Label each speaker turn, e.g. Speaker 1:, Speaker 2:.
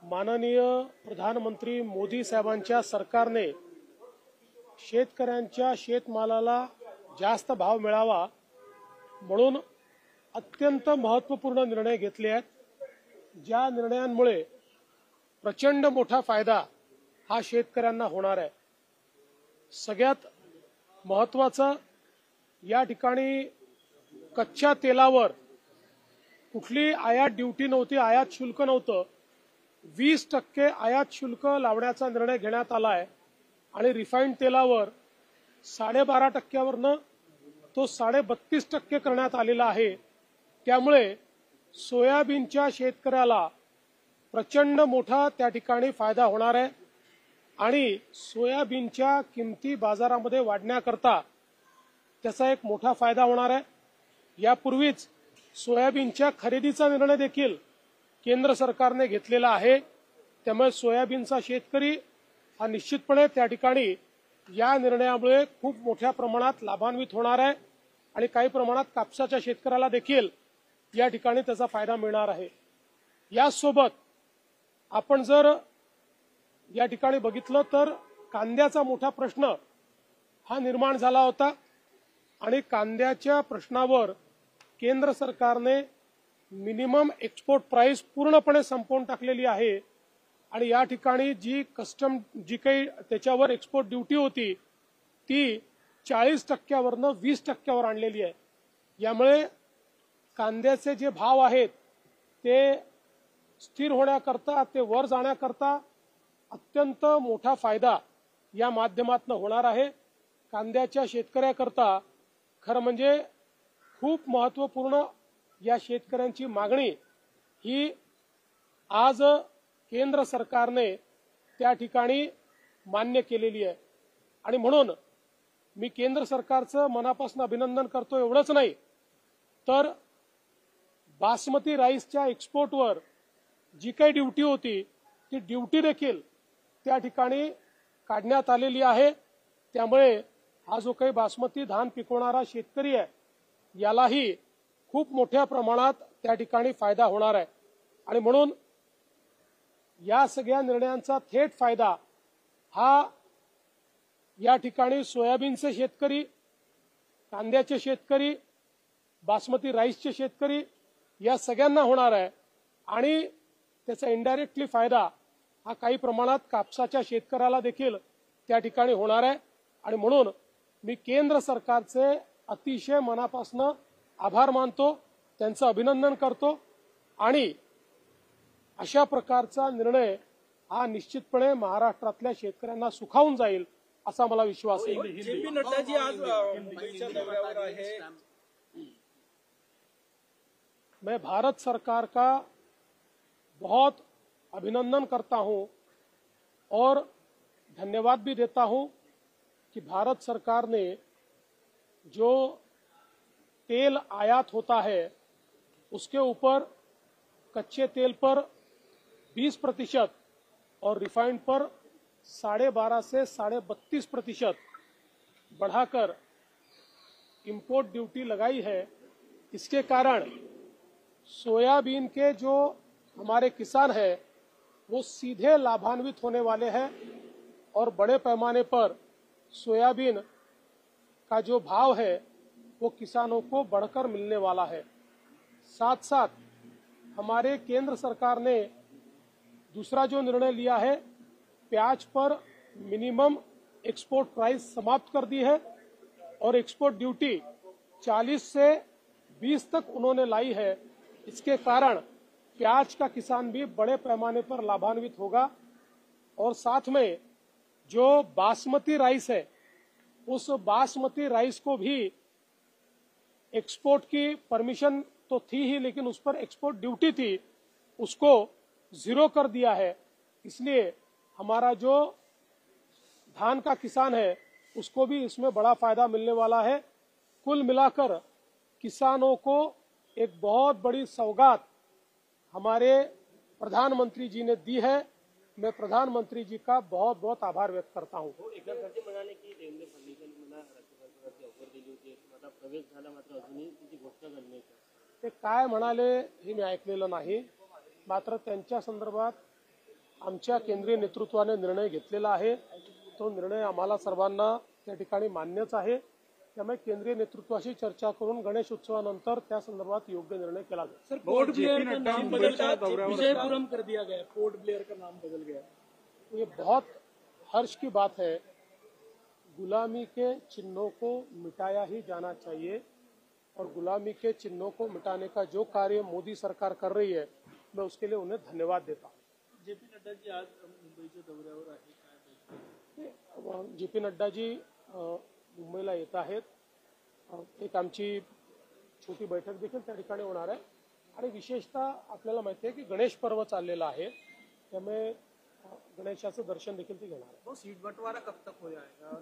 Speaker 1: माननीय प्रधानमंत्री मोदी साहेबांच्या सरकारने शेतकऱ्यांच्या शेतमालाला जास्त भाव मिळावा म्हणून अत्यंत महत्त्वपूर्ण निर्णय घेतले आहेत, ज्या निर्णयांमुळे प्रचंड मोठा फायदा हा शेतकऱ्यांना होणार आहे। सगळ्यात महत्त्वाचं, या ठिकाणी कच्च्या तेलावर कुठली आयात ड्युटी नव्हती, आयात शुल्क नव्हतं। 20% आयात शुल्क लावण्याचा निर्णय घेण्यात आला आहे आणि रिफाइंड तेलावर 12.5%वरनं तो 32.5% करण्यात आलेला आहे। त्यामुळे सोयाबीनच्या शेतकऱ्याला प्रचंड मोठा त्या ठिकाणी फायदा होणार आहे आणि सोयाबीनच्या किमती बाजारामध्ये वाढण्याकरता त्याचा एक मोठा फायदा होणार आहे। यापूर्वीच सोयाबीनच्या खरेदीचा निर्णय देखील केंद्र सरकारने घेतलेला आहे, त्यामुळे सोयाबीनचा शेतकरी हा निश्चितपणे त्या ठिकाणी या निर्णयामुळे खूप मोठ्या प्रमाणात लाभान्वित होणार आहे आणि काही प्रमाणात कापसाच्या शेतकऱ्याला देखील या ठिकाणी त्याचा फायदा मिळणार आहे। यासोबत आपण जर या ठिकाणी बघितलं तर कांद्याचा मोठा प्रश्न हा निर्माण झाला होता आणि कांद्याच्या प्रश्नावर केंद्र सरकारने मिनिमम एक्सपोर्ट प्राइस पूर्णपणे संपवून टाकलेली आहे आणि या ठिकाणी जी काही त्याच्यावर एक्सपोर्ट ड्युटी होती ती 40%वरनं 20%वर आणलेली आहे। यामुळे कांद्याचे जे भाव आहेत ते स्थिर होण्याकरता, ते वर जाण्याकरता अत्यंत मोठा फायदा या माध्यमातून होणार आहे। कांद्याच्या शेतकऱ्याकरता खरं म्हणजे खूप महत्त्वपूर्ण या शेतकऱ्यांची मागणी ही आज केंद्र सरकारने त्या ठिकाणी मान्य केलेली आहे आणि म्हणून मी केंद्र सरकारचं मनापासून अभिनंदन करतो। एवढंच नाही तर बासमती राईसच्या एक्सपोर्टवर जी काही ड्युटी होती ती ड्युटी देखील त्या ठिकाणी काढण्यात आलेली आहे। त्यामुळे हा जो काही बासमती धान पिकवणारा शेतकरी आहे यालाही खूप मोठ्या प्रमाणात त्या ठिकाणी फायदा होणार आहे आणि म्हणून या सगळ्या निर्णयांचा थेट फायदा हा या ठिकाणी सोयाबीनचे शेतकरी, कांद्याचे शेतकरी, बासमती राईसचे शेतकरी या सगळ्यांना होणार आहे आणि त्याचा इनडायरेक्टली फायदा हा काही प्रमाणात कापसाच्या शेतकऱ्याला देखील त्या ठिकाणी होणार आहे आणि म्हणून मी केंद्र सरकारचे अतिशय मनापासून आभार मानतो, त्यांचं अभिनंदन करतो आणि अशा प्रकारचा निर्णय हा निश्चितपणे महाराष्ट्रातल्या शेतकऱ्यांना सुखावून जाईल असा मला विश्वास आहे।
Speaker 2: जेपी नड्डा जी आज मुंबईच्या दौऱ्यावर आहे।
Speaker 1: मैं भारत सरकार का बहुत अभिनंदन करता हूं और धन्यवाद भी देता हूं कि भारत सरकार ने जो तेल आयात होता है उसके ऊपर कच्चे तेल पर 20% और रिफाइंड पर 12.5 से 32.5% बढ़ाकर इंपोर्ट ड्यूटी लगाई है। इसके कारण सोयाबीन के जो हमारे किसान हैं वो सीधे लाभान्वित होने वाले हैं और बड़े पैमाने पर सोयाबीन का जो भाव है वो किसानों को बढ़कर मिलने वाला है। साथ साथ हमारे केंद्र सरकार ने दूसरा जो निर्णय लिया है, प्याज पर मिनिमम एक्सपोर्ट प्राइस समाप्त कर दी है और एक्सपोर्ट ड्यूटी 40 से 20 तक उन्होंने लाई है। इसके कारण प्याज का किसान भी बड़े पैमाने पर लाभान्वित होगा और साथ में जो बासमती राइस है उस बासमती राइस को भी एक्सपोर्ट की परमिशन तो थी ही, लेकिन उस पर एक्सपोर्ट ड्यूटी थी, उसको 0 कर दिया है। इसलिए हमारा जो धान का किसान है उसको भी इसमें बड़ा फायदा मिलने वाला है। कुल मिलाकर किसानों को एक बहुत बड़ी सौगात हमारे प्रधानमंत्री जी ने दी है। मैं प्रधानमंत्री जी का बहुत बहुत आभार व्यक्त करता हूँ।
Speaker 3: एकनाथ खडसे म्हणाले की देवेंद्र फडणवीसांनी मला राज्य सरकारची ऑफर दिली होती, आता प्रवेश झाला, मात्र अजूनही तिची घोषणा झाली नाही।
Speaker 1: ते काय म्हणाले हे मी ऐकलेलं नाही. मात्र त्यांच्या संदर्भात आमच्या केंद्रीय नेतृत्वाने निर्णय घेतलेला आहे. तो निर्णय आम्हाला सर्वांना त्या ठिकाणी मान्यच आहे. त्यामुळे केंद्रीय नेतृत्वाशी चर्चा करून गणेश उत्सवानंतर त्या संदर्भात योग्य निर्णय केला जाईल.
Speaker 2: सर, पोर्ट ब्लेयर का नाम बदलकर विजयपुरम कर दिया गया, पोर्ट ब्लेयर का नाम बदल गया।
Speaker 1: ये बहुत हर्ष की बात है। गुलामी के चिन्हों को मिटाया ही जाना चाहिए और गुलामी के चिन्हों को मिटाने का जो कार्य मोदी सरकार कर रही है, मैं उसके लिए उन्हें धन्यवाद देता हूँ।
Speaker 2: जेपी नड्डा जी आज मुंबईच्या दौऱ्यावर आहे,
Speaker 1: जेपी नड्डा जी मुंबईला येत आहेत. एक आमची छोटी बैठक देखील त्या ठिकाणी होणार आहे आणि विशेषतः आपल्याला माहिती आहे की गणेश पर्व चाललेला आहे. त्यामुळे गणेशाचं दर्शन देखील ते घेणार आहे.
Speaker 2: सीट बंटवारा कब तक हो जाएगा?